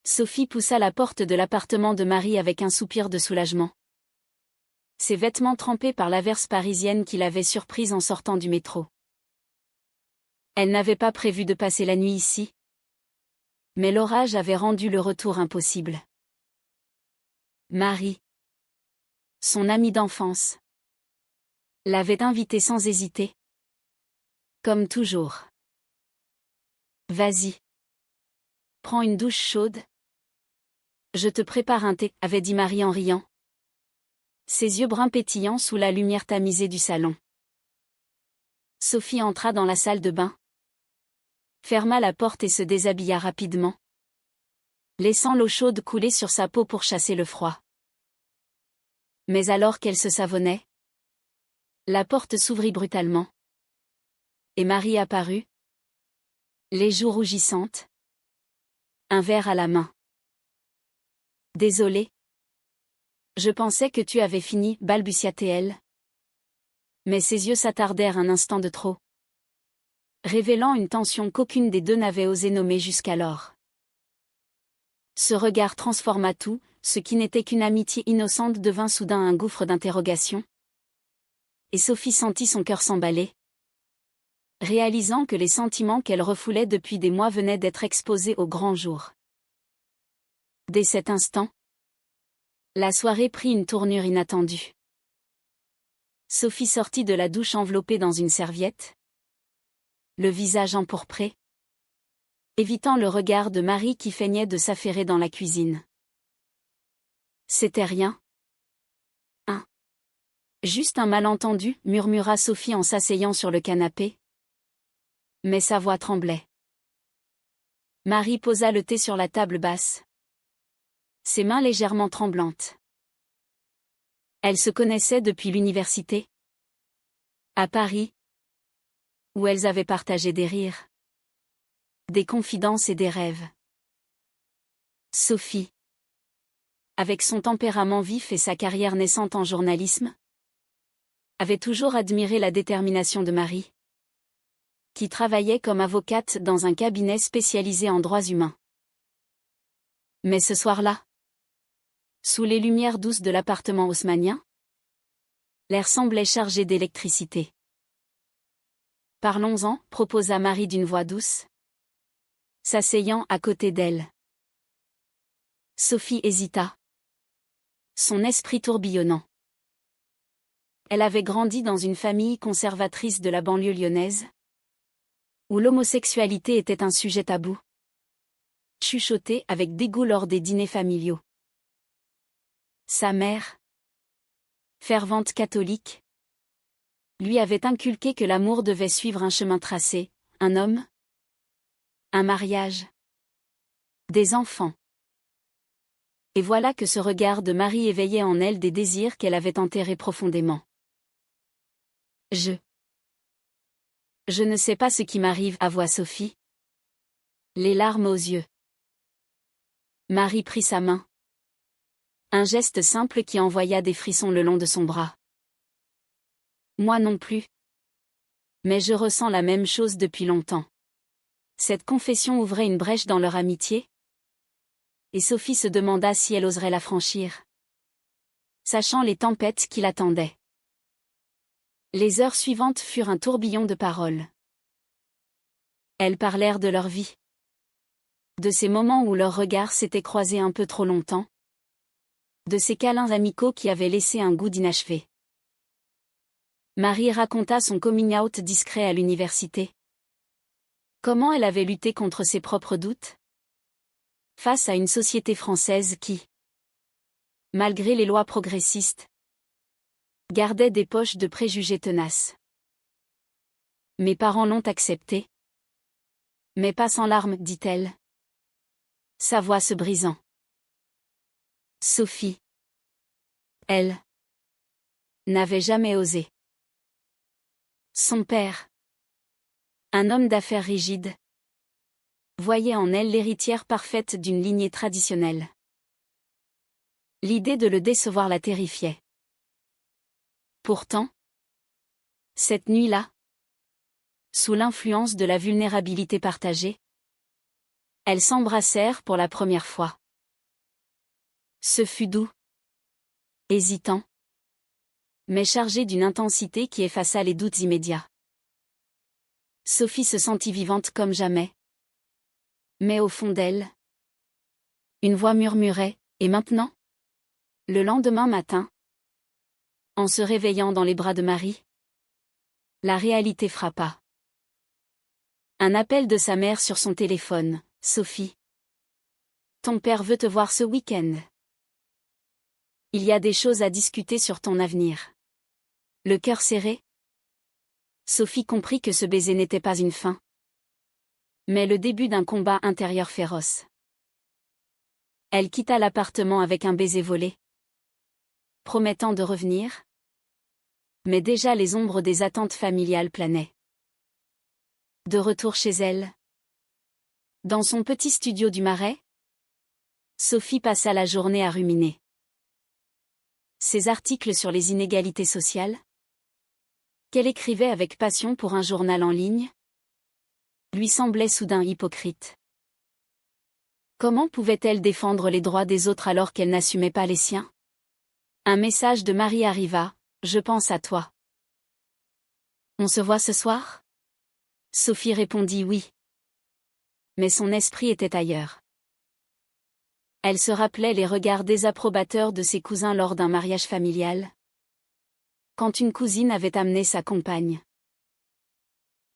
Sophie poussa la porte de l'appartement de Marie avec un soupir de soulagement. Ses vêtements trempés par l'averse parisienne qui l'avait surprise en sortant du métro. Elle n'avait pas prévu de passer la nuit ici. Mais l'orage avait rendu le retour impossible. Marie, son amie d'enfance, l'avait invitée sans hésiter. Comme toujours. Vas-y. Prends une douche chaude. Je te prépare un thé, avait dit Marie en riant. Ses yeux bruns pétillants sous la lumière tamisée du salon. Sophie entra dans la salle de bain, ferma la porte et se déshabilla rapidement, laissant l'eau chaude couler sur sa peau pour chasser le froid. Mais alors qu'elle se savonnait, la porte s'ouvrit brutalement. Et Marie apparut, les joues rougissantes, un verre à la main. Désolée. Je pensais que tu avais fini, balbutia-t-elle. Mais ses yeux s'attardèrent un instant de trop, révélant une tension qu'aucune des deux n'avait osé nommer jusqu'alors. Ce regard transforma tout, ce qui n'était qu'une amitié innocente devint soudain un gouffre d'interrogation. Et Sophie sentit son cœur s'emballer, réalisant que les sentiments qu'elle refoulait depuis des mois venaient d'être exposés au grand jour. Dès cet instant, la soirée prit une tournure inattendue. Sophie sortit de la douche enveloppée dans une serviette, le visage empourpré, évitant le regard de Marie qui feignait de s'affairer dans la cuisine. C'était rien. Juste un malentendu, murmura Sophie en s'asseyant sur le canapé. Mais sa voix tremblait. Marie posa le thé sur la table basse, ses mains légèrement tremblantes. Elles se connaissaient depuis l'université, à Paris, où elles avaient partagé des rires, des confidences et des rêves. Sophie, avec son tempérament vif et sa carrière naissante en journalisme, avait toujours admiré la détermination de Marie, qui travaillait comme avocate dans un cabinet spécialisé en droits humains. Mais ce soir-là, sous les lumières douces de l'appartement haussmannien, l'air semblait chargé d'électricité. Parlons-en, proposa Marie d'une voix douce, s'asseyant à côté d'elle. Sophie hésita, son esprit tourbillonnant. Elle avait grandi dans une famille conservatrice de la banlieue lyonnaise, où l'homosexualité était un sujet tabou, chuchoté avec dégoût lors des dîners familiaux. Sa mère, fervente catholique, lui avait inculqué que l'amour devait suivre un chemin tracé, un homme, un mariage, des enfants. Et voilà que ce regard de Marie éveillait en elle des désirs qu'elle avait enterrés profondément. Je ne sais pas ce qui m'arrive, avoua Sophie, les larmes aux yeux. Marie prit sa main. Un geste simple qui envoya des frissons le long de son bras. Moi non plus. Mais je ressens la même chose depuis longtemps. Cette confession ouvrait une brèche dans leur amitié. Et Sophie se demanda si elle oserait la franchir, sachant les tempêtes qui l'attendaient. Les heures suivantes furent un tourbillon de paroles. Elles parlèrent de leur vie. De ces moments où leurs regards s'étaient croisés un peu trop longtemps. De ces câlins amicaux qui avaient laissé un goût d'inachevé. Marie raconta son coming out discret à l'université. Comment elle avait lutté contre ses propres doutes, face à une société française qui, malgré les lois progressistes, gardait des poches de préjugés tenaces. Mes parents l'ont accepté. Mais pas sans larmes, dit-elle, sa voix se brisant. Sophie, elle, n'avait jamais osé. Son père, un homme d'affaires rigide, voyait en elle l'héritière parfaite d'une lignée traditionnelle. L'idée de le décevoir la terrifiait. Pourtant, cette nuit-là, sous l'influence de la vulnérabilité partagée, Elles s'embrassèrent pour la première fois. Ce fut doux. Hésitant. Mais chargé d'une intensité qui effaça les doutes immédiats. Sophie se sentit vivante comme jamais. Mais au fond d'elle, une voix murmurait, « Et maintenant ?» Le lendemain matin, en se réveillant dans les bras de Marie, la réalité frappa. Un appel de sa mère sur son téléphone, « Sophie. Ton père veut te voir ce week-end. Il y a des choses à discuter sur ton avenir. » Le cœur serré, Sophie comprit que ce baiser n'était pas une fin, mais le début d'un combat intérieur féroce. Elle quitta l'appartement avec un baiser volé, promettant de revenir, mais déjà les ombres des attentes familiales planaient. De retour chez elle, dans son petit studio du Marais, Sophie passa la journée à ruminer. Ses articles sur les inégalités sociales, qu'elle écrivait avec passion pour un journal en ligne, lui semblaient soudain hypocrites. Comment pouvait-elle défendre les droits des autres alors qu'elle n'assumait pas les siens? Un message de Marie arriva, « Je pense à toi. On se voit ce soir ?» Sophie répondit oui. Mais son esprit était ailleurs. Elle se rappelait les regards désapprobateurs de ses cousins lors d'un mariage familial, quand une cousine avait amené sa compagne.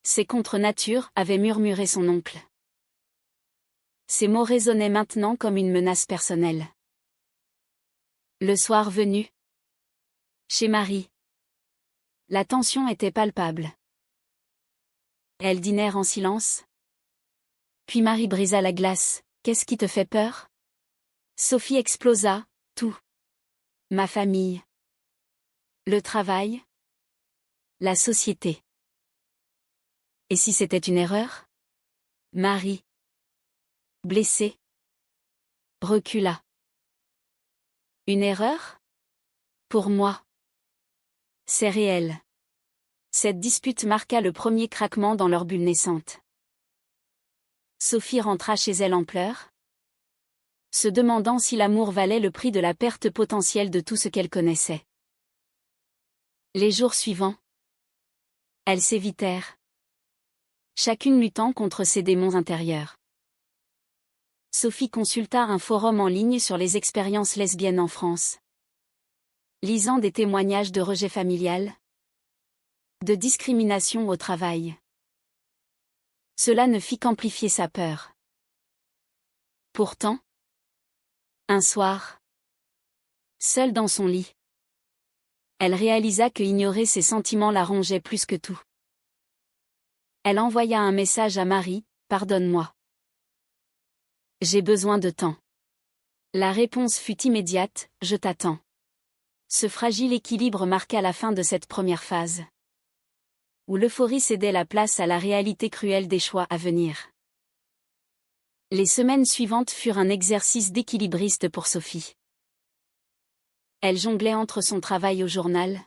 C'est contre nature, avait murmuré son oncle. Ces mots résonnaient maintenant comme une menace personnelle. Le soir venu, chez Marie, la tension était palpable. Elles dînèrent en silence. Puis Marie brisa la glace. « Qu'est-ce qui te fait peur ?» Sophie explosa. « Tout. Ma famille. Le travail. La société. » Et si c'était une erreur? Marie, blessée, recula. Une erreur? Pour moi. C'est réel. Cette dispute marqua le premier craquement dans leur bulle naissante. Sophie rentra chez elle en pleurs, se demandant si l'amour valait le prix de la perte potentielle de tout ce qu'elle connaissait. Les jours suivants, elles s'évitèrent, chacune luttant contre ses démons intérieurs. Sophie consulta un forum en ligne sur les expériences lesbiennes en France, lisant des témoignages de rejet familial, de discrimination au travail. Cela ne fit qu'amplifier sa peur. Pourtant, un soir, seule dans son lit, elle réalisa que ignorer ses sentiments la rongeait plus que tout. Elle envoya un message à Marie, « Pardonne-moi. J'ai besoin de temps. » La réponse fut immédiate, « Je t'attends. » Ce fragile équilibre marqua la fin de cette première phase, où l'euphorie cédait la place à la réalité cruelle des choix à venir. Les semaines suivantes furent un exercice d'équilibriste pour Sophie. Elle jonglait entre son travail au journal,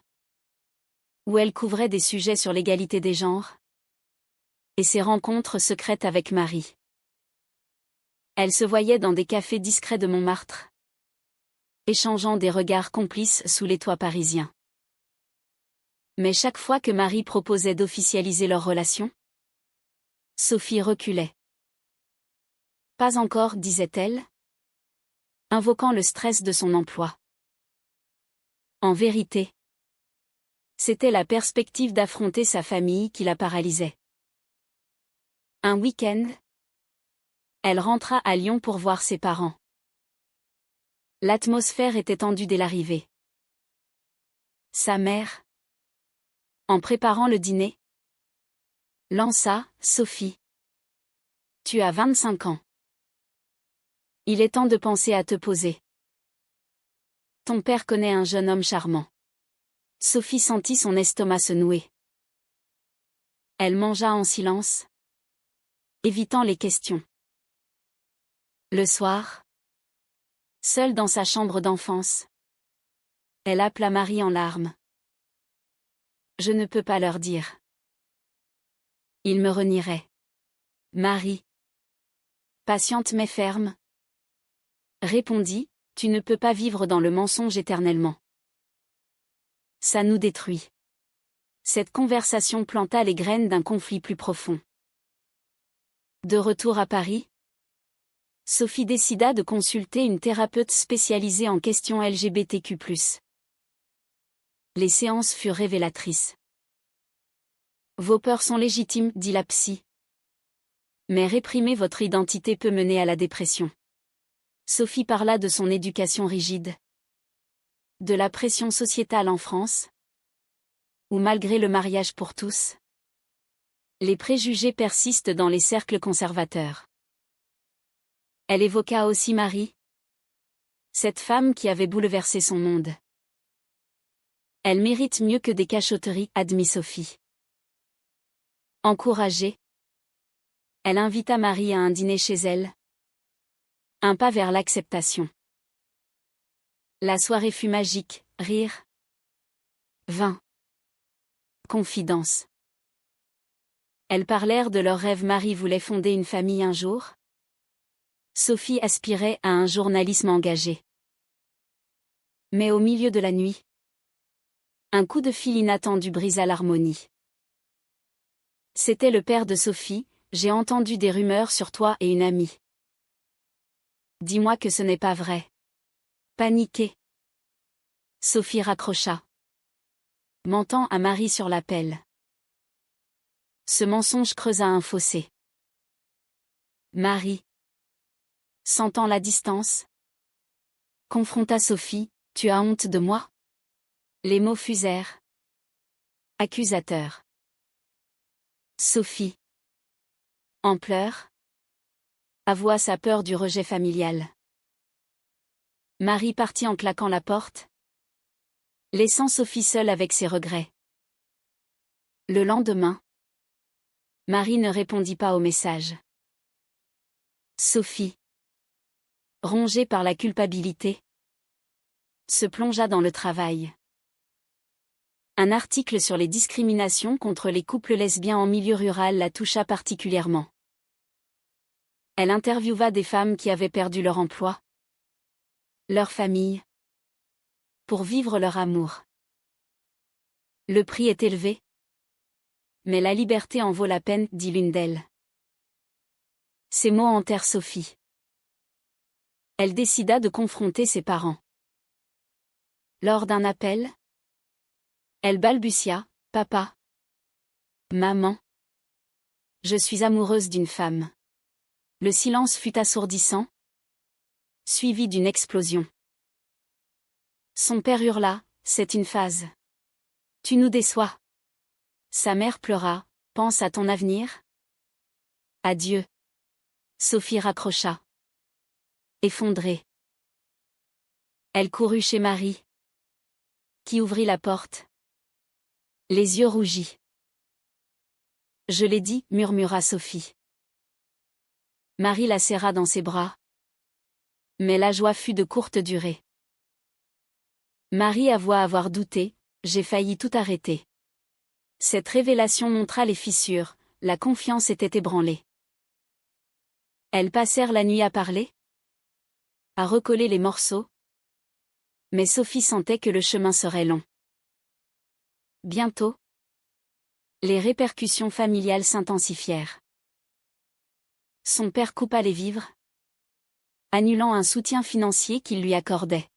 où elle couvrait des sujets sur l'égalité des genres, et ses rencontres secrètes avec Marie. Elle se voyait dans des cafés discrets de Montmartre, échangeant des regards complices sous les toits parisiens. Mais chaque fois que Marie proposait d'officialiser leur relation, Sophie reculait. Pas encore, disait-elle, invoquant le stress de son emploi. En vérité, c'était la perspective d'affronter sa famille qui la paralysait. Un week-end, elle rentra à Lyon pour voir ses parents. L'atmosphère était tendue dès l'arrivée. Sa mère, en préparant le dîner, lança, « Sophie. Tu as 25 ans. Il est temps de penser à te poser. Ton père connaît un jeune homme charmant. » Sophie sentit son estomac se nouer. Elle mangea en silence, évitant les questions. Le soir, seule dans sa chambre d'enfance, elle appela Marie en larmes. « Je ne peux pas leur dire. Ils me renieraient. Marie. patiente mais ferme, répondit, tu ne peux pas vivre dans le mensonge éternellement. Ça nous détruit. Cette conversation planta les graines d'un conflit plus profond. De retour à Paris, Sophie décida de consulter une thérapeute spécialisée en questions LGBTQ+. Les séances furent révélatrices. Vos peurs sont légitimes, dit la psy. Mais réprimer votre identité peut mener à la dépression. Sophie parla de son éducation rigide, de la pression sociétale en France, où malgré le mariage pour tous, les préjugés persistent dans les cercles conservateurs. Elle évoqua aussi Marie, cette femme qui avait bouleversé son monde. Elle mérite mieux que des cachotteries, admit Sophie. Encouragée, elle invita Marie à un dîner chez elle. Un pas vers l'acceptation. La soirée fut magique, rire, vin, confidence. Elles parlèrent de leurs rêves. Marie voulait fonder une famille un jour. Sophie aspirait à un journalisme engagé. Mais au milieu de la nuit, un coup de fil inattendu brisa l'harmonie. C'était le père de Sophie. J'ai entendu des rumeurs sur toi et une amie. Dis-moi que ce n'est pas vrai. Paniquée, Sophie raccrocha, mentant à Marie sur l'appel. Ce mensonge creusa un fossé. Marie, sentant la distance, confronta Sophie. Tu as honte de moi? Les mots fusèrent. Accusateurs. Sophie, en pleurs, avoua sa peur du rejet familial. Marie partit en claquant la porte, laissant Sophie seule avec ses regrets. Le lendemain, Marie ne répondit pas au message. Sophie, rongée par la culpabilité, se plongea dans le travail. Un article sur les discriminations contre les couples lesbiens en milieu rural la toucha particulièrement. Elle interviewa des femmes qui avaient perdu leur emploi, leur famille, pour vivre leur amour. Le prix est élevé, mais la liberté en vaut la peine, dit l'une d'elles. Ces mots hantèrent Sophie. Elle décida de confronter ses parents. Lors d'un appel, elle balbutia, « Papa, maman, je suis amoureuse d'une femme. » Le silence fut assourdissant, suivi d'une explosion. Son père hurla, « C'est une phase. Tu nous déçois. » Sa mère pleura, « Pense à ton avenir. » Adieu. Sophie raccrocha. Effondrée. Elle courut chez Marie, qui ouvrit la porte, les yeux rougis. « Je l'ai dit, » murmura Sophie. Marie la serra dans ses bras. Mais la joie fut de courte durée. Marie avoua avoir douté, « J'ai failli tout arrêter. » Cette révélation montra les fissures, la confiance était ébranlée. Elles passèrent la nuit à parler, à recoller les morceaux. Mais Sophie sentait que le chemin serait long. Bientôt, les répercussions familiales s'intensifièrent. Son père coupa les vivres, annulant un soutien financier qu'il lui accordait.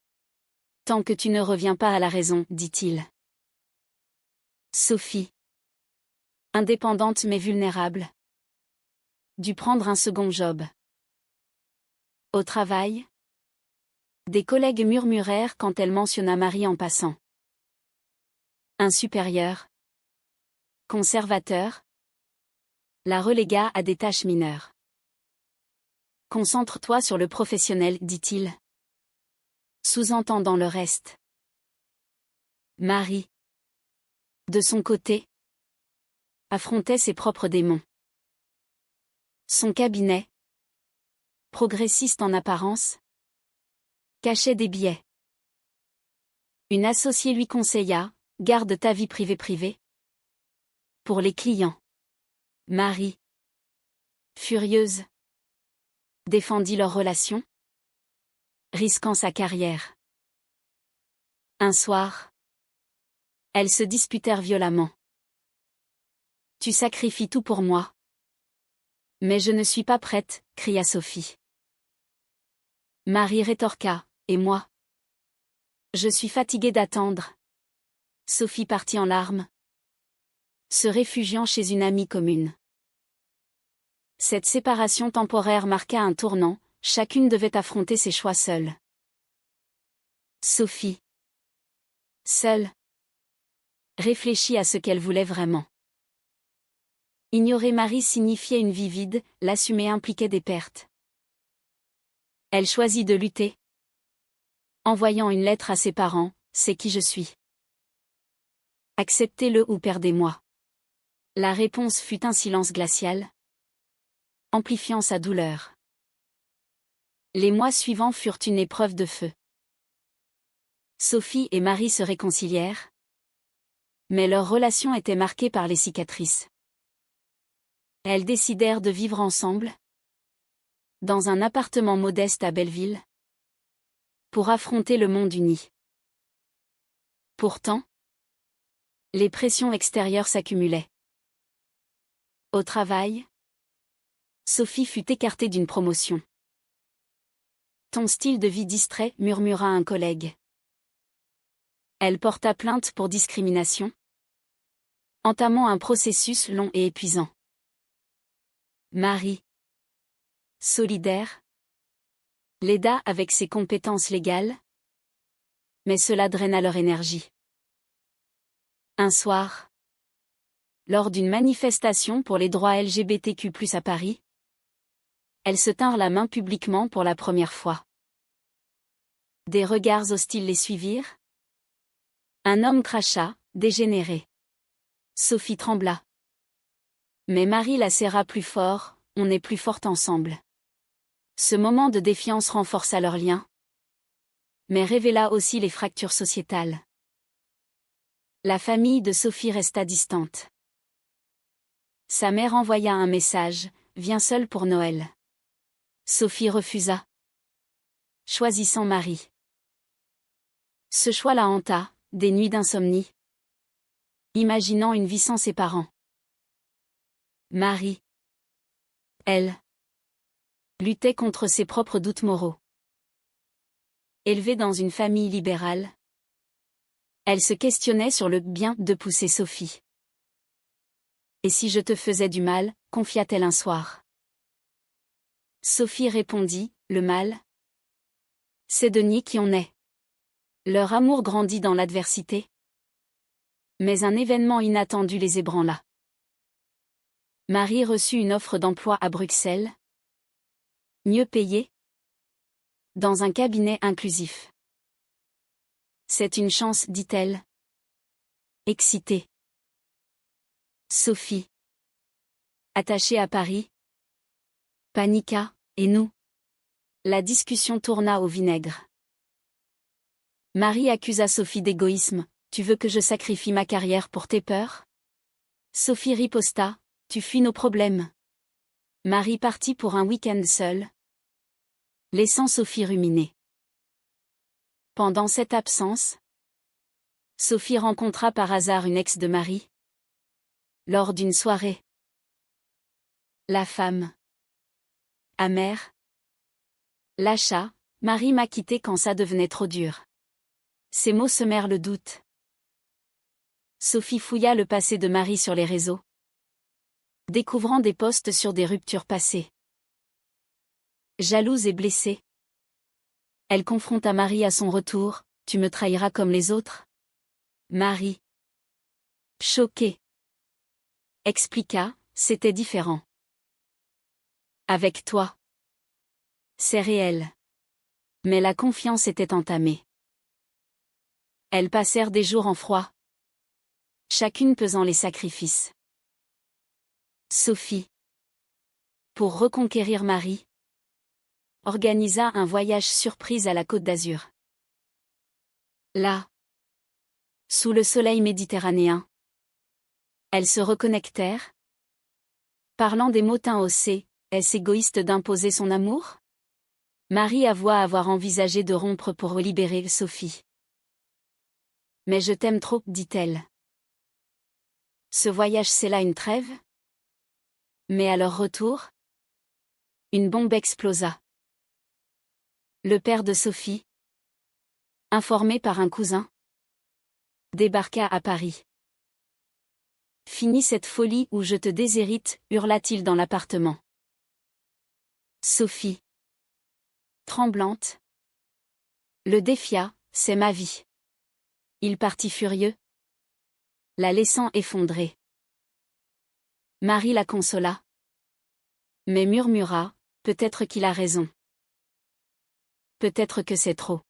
« Tant que tu ne reviens pas à la raison, » dit-il. Sophie, indépendante mais vulnérable, dut prendre un second job. Au travail, des collègues murmurèrent quand elle mentionna Marie en passant. Un supérieur, conservateur, la relégua à des tâches mineures. « Concentre-toi sur le professionnel, » dit-il, sous-entendant le reste. Marie, de son côté, affrontait ses propres démons. Son cabinet, progressiste en apparence, cachait des biais. Une associée lui conseilla, « Garde ta vie privée. » Pour les clients. Marie, furieuse, défendit leur relation, risquant sa carrière. Un soir, elles se disputèrent violemment. Tu sacrifies tout pour moi. Mais je ne suis pas prête, cria Sophie. Marie rétorqua, et moi? Je suis fatiguée d'attendre. Sophie partit en larmes, se réfugiant chez une amie commune. Cette séparation temporaire marqua un tournant, chacune devait affronter ses choix seule. Sophie, seule, réfléchit à ce qu'elle voulait vraiment. Ignorer Marie signifiait une vie vide, l'assumer impliquait des pertes. Elle choisit de lutter. Envoyant une lettre à ses parents, c'est qui je suis. Acceptez-le ou perdez-moi. La réponse fut un silence glacial, amplifiant sa douleur. Les mois suivants furent une épreuve de feu. Sophie et Marie se réconcilièrent, mais leur relation était marquée par les cicatrices. Elles décidèrent de vivre ensemble, dans un appartement modeste à Belleville, pour affronter le monde uni. Pourtant, les pressions extérieures s'accumulaient. Au travail, Sophie fut écartée d'une promotion. Ton style de vie distrait, murmura un collègue. Elle porta plainte pour discrimination, entamant un processus long et épuisant. Marie, solidaire, l'aida avec ses compétences légales, mais cela draina leur énergie. Un soir, lors d'une manifestation pour les droits LGBTQ+ à Paris, elles se tinrent la main publiquement pour la première fois. Des regards hostiles les suivirent. Un homme cracha, dégénéré. Sophie trembla. Mais Marie la serra plus fort, on est plus forte ensemble. Ce moment de défiance renforça leur lien, mais révéla aussi les fractures sociétales. La famille de Sophie resta distante. Sa mère envoya un message, « Viens seule pour Noël ». Sophie refusa, choisissant Marie. Ce choix la hanta, des nuits d'insomnie, imaginant une vie sans ses parents. Marie, elle, luttait contre ses propres doutes moraux. Élevée dans une famille libérale, elle se questionnait sur le bien de pousser Sophie. Et si je te faisais du mal, confia-t-elle un soir. Sophie répondit, le mal, c'est de nier qui on est. Leur amour grandit dans l'adversité. Mais un événement inattendu les ébranla. Marie reçut une offre d'emploi à Bruxelles. Mieux payée. Dans un cabinet inclusif. C'est une chance, dit-elle. Excitée. Sophie, attachée à Paris, paniqua, et nous? La discussion tourna au vinaigre. Marie accusa Sophie d'égoïsme, tu veux que je sacrifie ma carrière pour tes peurs? Sophie riposta, tu fuis nos problèmes. Marie partit pour un week-end seule, laissant Sophie ruminer. Pendant cette absence, Sophie rencontra par hasard une ex de Marie. Lors d'une soirée. La femme, amère, lâcha, Marie m'a quitté quand ça devenait trop dur. Ces mots semèrent le doute. Sophie fouilla le passé de Marie sur les réseaux, découvrant des posts sur des ruptures passées. Jalouse et blessée, elle confronta Marie à son retour, tu me trahiras comme les autres? Marie, choquée, expliqua, c'était différent. Avec toi. C'est réel. Mais la confiance était entamée. Elles passèrent des jours en froid, chacune pesant les sacrifices. Sophie, pour reconquérir Marie, organisa un voyage surprise à la Côte d'Azur. Là, sous le soleil méditerranéen, elles se reconnectèrent, parlant des motins haussés, Est-ce égoïste d'imposer son amour? Marie avoua avoir envisagé de rompre pour libérer Sophie. Mais je t'aime trop, dit-elle. Ce voyage c'est là une trêve? Mais à leur retour, une bombe explosa. Le père de Sophie, informé par un cousin, débarqua à Paris. Finis cette folie ou je te déshérite, hurla-t-il dans l'appartement. Sophie, tremblante, le défia, c'est ma vie. Il partit furieux, la laissant effondrer. Marie la consola, mais murmura, peut-être qu'il a raison. Peut-être que c'est trop.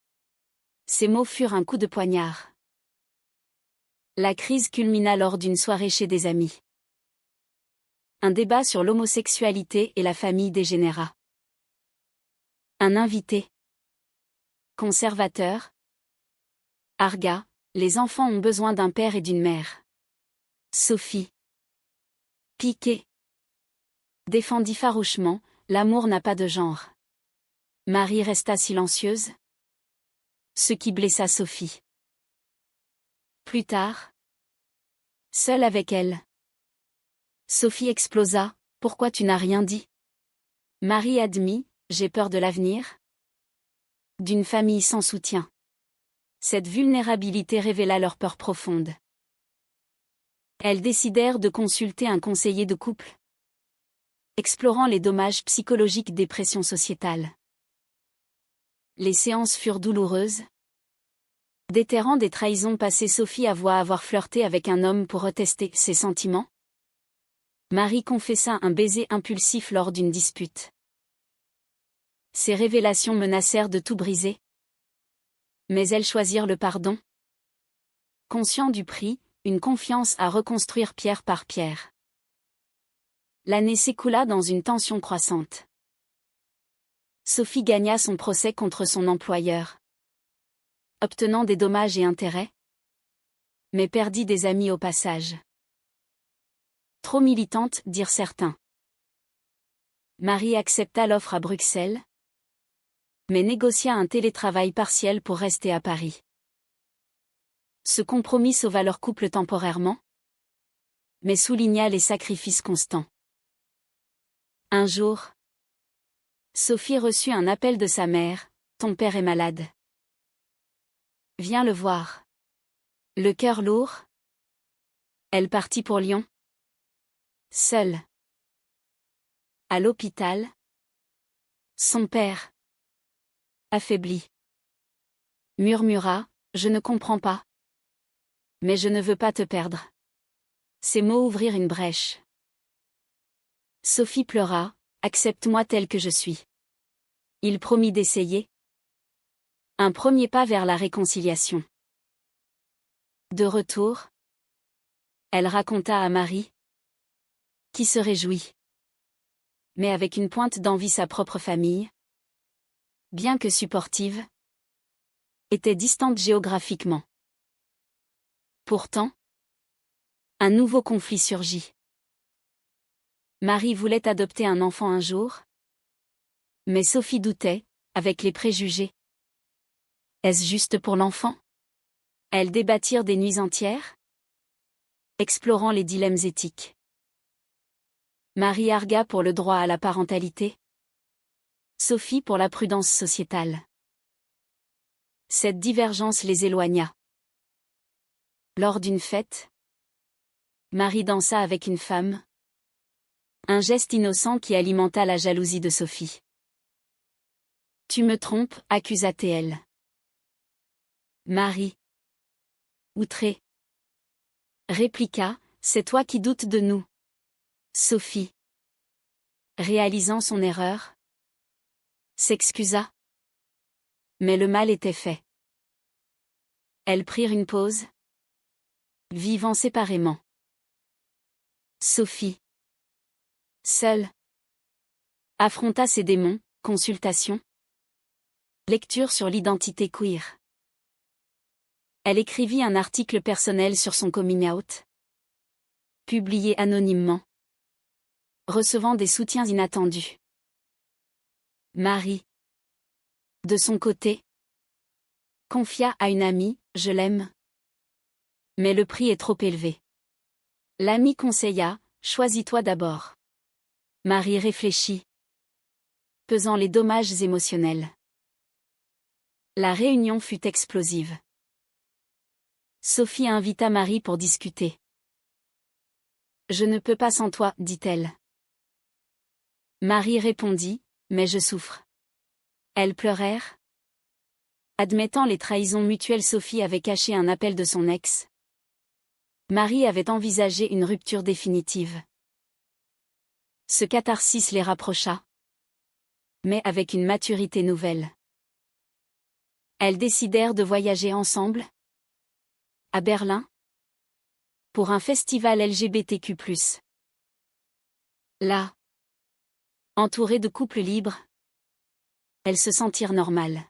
Ces mots furent un coup de poignard. La crise culmina lors d'une soirée chez des amis. Un débat sur l'homosexualité et la famille dégénéra. Un invité, conservateur, argua, les enfants ont besoin d'un père et d'une mère. Sophie, piquée, défendit farouchement, l'amour n'a pas de genre. Marie resta silencieuse, ce qui blessa Sophie. Plus tard, seule avec elle, Sophie explosa, pourquoi tu n'as rien dit? Marie admit, j'ai peur de l'avenir, d'une famille sans soutien. Cette vulnérabilité révéla leur peur profonde. Elles décidèrent de consulter un conseiller de couple, explorant les dommages psychologiques des pressions sociétales. Les séances furent douloureuses. Déterrant des trahisons passées, Sophie avoua avoir flirté avec un homme pour retester ses sentiments. Marie confessa un baiser impulsif lors d'une dispute. Ces révélations menacèrent de tout briser. Mais elles choisirent le pardon. Conscient du prix, une confiance à reconstruire pierre par pierre. L'année s'écoula dans une tension croissante. Sophie gagna son procès contre son employeur, obtenant des dommages et intérêts, mais perdit des amis au passage. Trop militante, dirent certains. Marie accepta l'offre à Bruxelles, mais négocia un télétravail partiel pour rester à Paris. Ce compromis sauva leur couple temporairement, mais souligna les sacrifices constants. Un jour, Sophie reçut un appel de sa mère, « Ton père est malade. Viens le voir. » Le cœur lourd, elle partit pour Lyon. Seule. À l'hôpital, son père, affaibli, murmura, « Je ne comprends pas. Mais je ne veux pas te perdre. » Ces mots ouvrirent une brèche. Sophie pleura, « Accepte-moi tel que je suis. » Il promit d'essayer. Un premier pas vers la réconciliation. De retour, elle raconta à Marie, qui se réjouit. Mais avec une pointe d'envie, sa propre famille, bien que supportive, était distante géographiquement. Pourtant, un nouveau conflit surgit. Marie voulait adopter un enfant un jour, mais Sophie doutait, avec les préjugés. Est-ce juste pour l'enfant? Elles débattirent des nuits entières, explorant les dilemmes éthiques. Marie argua pour le droit à la parentalité, Sophie pour la prudence sociétale. Cette divergence les éloigna. Lors d'une fête, Marie dansa avec une femme, un geste innocent qui alimenta la jalousie de Sophie. « Tu me trompes, accusa-t-elle. Marie, outrée, répliqua, « C'est toi qui doutes de nous. » Sophie, réalisant son erreur, s'excusa. Mais le mal était fait. Elles prirent une pause, vivant séparément. Sophie, seule, affronta ses démons, consultation, lecture sur l'identité queer. Elle écrivit un article personnel sur son coming out, publié anonymement. recevant des soutiens inattendus. Marie, de son côté, confia à une amie, « Je l'aime. Mais le prix est trop élevé. » L'amie conseilla, « Choisis-toi d'abord. » Marie réfléchit, pesant les dommages émotionnels. La réunion fut explosive. Sophie invita Marie pour discuter. « Je ne peux pas sans toi, dit-elle. » Marie répondit, « Mais je souffre. » Elles pleurèrent. Admettant les trahisons mutuelles, Sophie avait caché un appel de son ex. Marie avait envisagé une rupture définitive. Ce catharsis les rapprocha. Mais avec une maturité nouvelle. Elles décidèrent de voyager ensemble. À Berlin. Pour un festival LGBTQ+. Là, entourées de couples libres, elles se sentirent normales.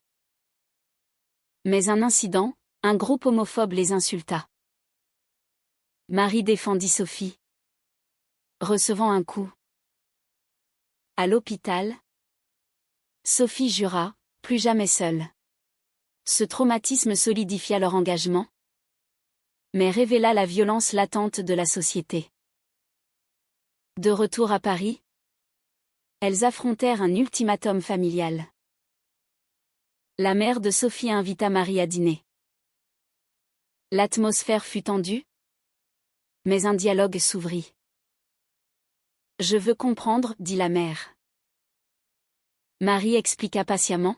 Mais un incident, un groupe homophobe les insulta. Marie défendit Sophie, recevant un coup. À l'hôpital, Sophie jura, plus jamais seule. Ce traumatisme solidifia leur engagement, mais révéla la violence latente de la société. De retour à Paris, elles affrontèrent un ultimatum familial. La mère de Sophie invita Marie à dîner. L'atmosphère fut tendue, mais un dialogue s'ouvrit. « Je veux comprendre, » dit la mère. Marie expliqua patiemment,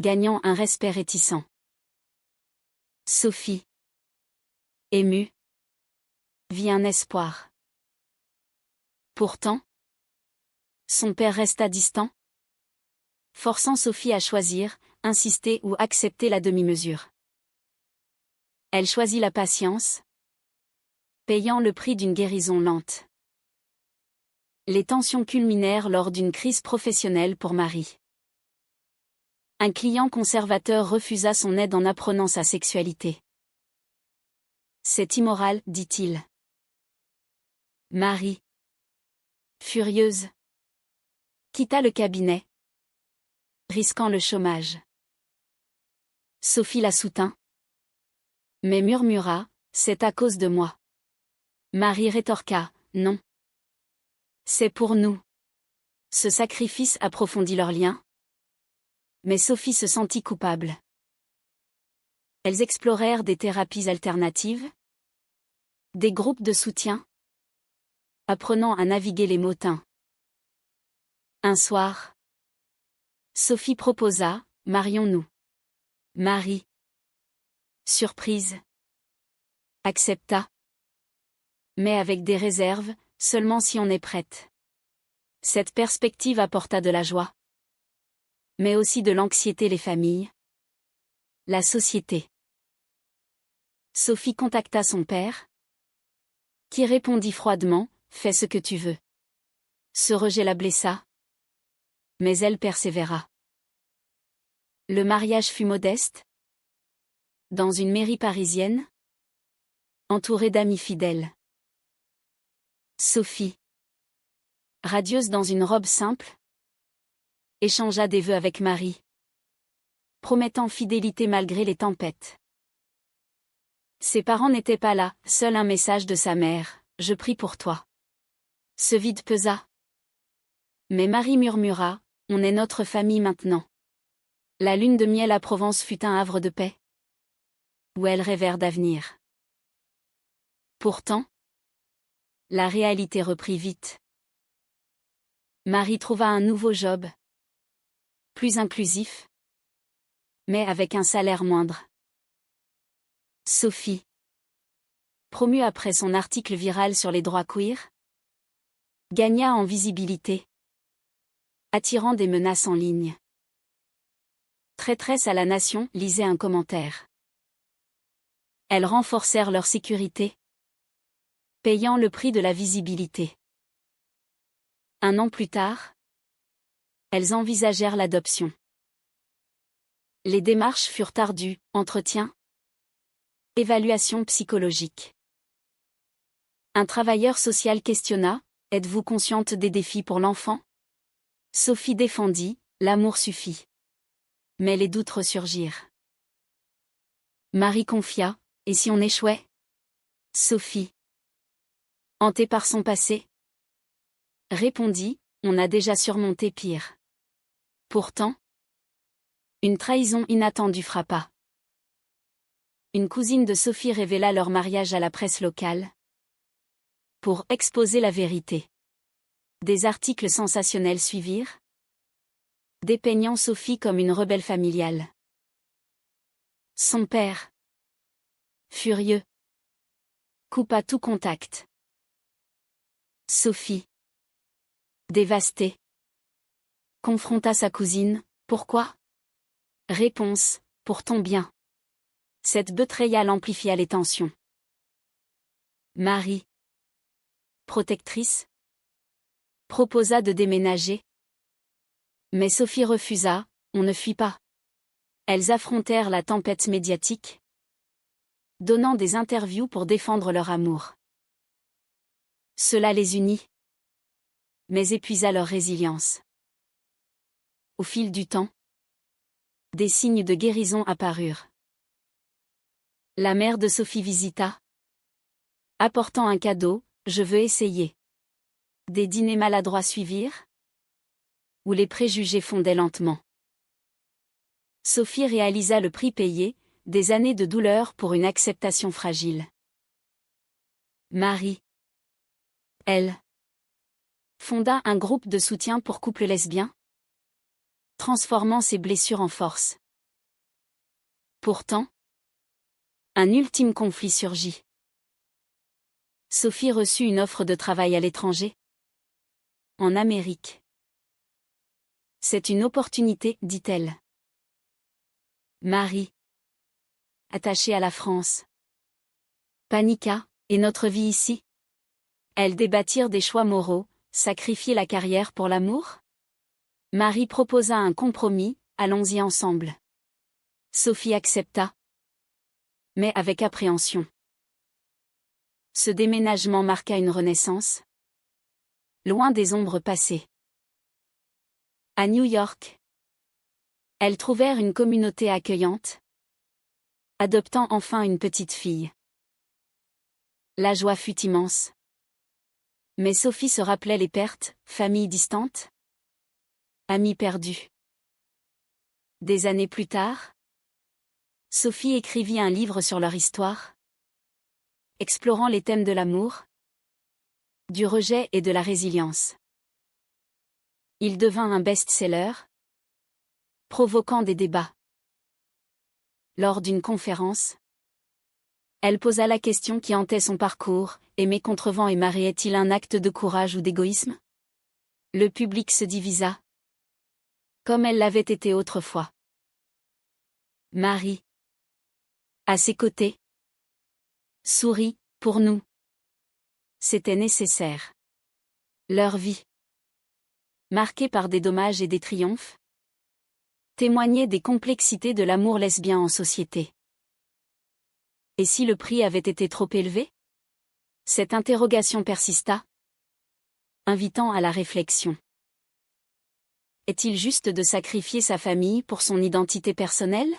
gagnant un respect réticent. Sophie, émue, vit un espoir. Pourtant, son père resta distant, forçant Sophie à choisir, insister ou accepter la demi-mesure. Elle choisit la patience, payant le prix d'une guérison lente. Les tensions culminèrent lors d'une crise professionnelle pour Marie. Un client conservateur refusa son aide en apprenant sa sexualité. « C'est immoral, dit-il. » Marie, furieuse, quitta le cabinet, risquant le chômage. Sophie la soutint, mais murmura, « C'est à cause de moi. » Marie rétorqua, « Non. C'est pour nous. » Ce sacrifice approfondit leur lien. Mais Sophie se sentit coupable. Elles explorèrent des thérapies alternatives, des groupes de soutien, apprenant à naviguer les motins. Un soir, Sophie proposa, « Marions-nous. » Marie, surprise, accepta. Mais avec des réserves, seulement si on est prête. Cette perspective apporta de la joie, mais aussi de l'anxiété les familles, la société. Sophie contacta son père, qui répondit froidement, « Fais ce que tu veux. » Ce rejet la blessa, mais elle persévéra. Le mariage fut modeste, dans une mairie parisienne, entourée d'amis fidèles. Sophie, radieuse dans une robe simple, échangea des vœux avec Marie, promettant fidélité malgré les tempêtes. Ses parents n'étaient pas là, seul un message de sa mère, « Je prie pour toi. » Ce vide pesa. Mais Marie murmura, « On est notre famille maintenant. » La lune de miel à Provence fut un havre de paix, où elles rêvèrent d'avenir. Pourtant, la réalité reprit vite. Marie trouva un nouveau job, plus inclusif, mais avec un salaire moindre. Sophie, promue après son article viral sur les droits queer, gagna en visibilité, attirant des menaces en ligne. Traîtresse à la nation, lisait un commentaire. Elles renforcèrent leur sécurité, payant le prix de la visibilité. Un an plus tard, elles envisagèrent l'adoption. Les démarches furent ardues, entretien, évaluation psychologique. Un travailleur social questionna, Êtes-vous consciente des défis pour l'enfant? Sophie défendit, l'amour suffit. Mais les doutes ressurgirent. Marie confia, et si on échouait? Sophie, hantée par son passé, répondit, on a déjà surmonté pire. Pourtant, une trahison inattendue frappa. Une cousine de Sophie révéla leur mariage à la presse locale. Pour exposer la vérité. Des articles sensationnels suivirent, dépeignant Sophie comme une rebelle familiale. Son père, furieux, coupa tout contact. Sophie, dévastée, confronta sa cousine, pourquoi? Réponse, pour ton bien. Cette betrayale amplifia les tensions. Marie, protectrice, proposa de déménager. Mais Sophie refusa, on ne fuit pas. Elles affrontèrent la tempête médiatique, donnant des interviews pour défendre leur amour. Cela les unit, mais épuisa leur résilience. Au fil du temps, des signes de guérison apparurent. La mère de Sophie visita, apportant un cadeau, je veux essayer. Des dîners maladroits suivirent, où les préjugés fondaient lentement. Sophie réalisa le prix payé, des années de douleur pour une acceptation fragile. Marie, elle, fonda un groupe de soutien pour couples lesbiens, transformant ses blessures en force. Pourtant, un ultime conflit surgit. Sophie reçut une offre de travail à l'étranger, en Amérique. C'est une opportunité, dit-elle. Marie, attachée à la France, paniqua, et notre vie ici? Elles débattirent des choix moraux, sacrifier la carrière pour l'amour? Marie proposa un compromis, allons-y ensemble. Sophie accepta, mais avec appréhension. Ce déménagement marqua une renaissance, loin des ombres passées. À New York, elles trouvèrent une communauté accueillante, adoptant enfin une petite fille. La joie fut immense. Mais Sophie se rappelait les pertes, famille distante, amis perdus. Des années plus tard, Sophie écrivit un livre sur leur histoire, explorant les thèmes de l'amour, du rejet et de la résilience. Il devint un best-seller, provoquant des débats. Lors d'une conférence, elle posa la question qui hantait son parcours, aimer contre vent et marée est-il un acte de courage ou d'égoïsme? Le public se divisa, comme elle l'avait été autrefois. Marie, à ses côtés, sourit, pour nous. C'était nécessaire. Leur vie, marquée par des dommages et des triomphes, témoignait des complexités de l'amour lesbien en société. Et si le prix avait été trop élevé? Cette interrogation persista, invitant à la réflexion. Est-il juste de sacrifier sa famille pour son identité personnelle?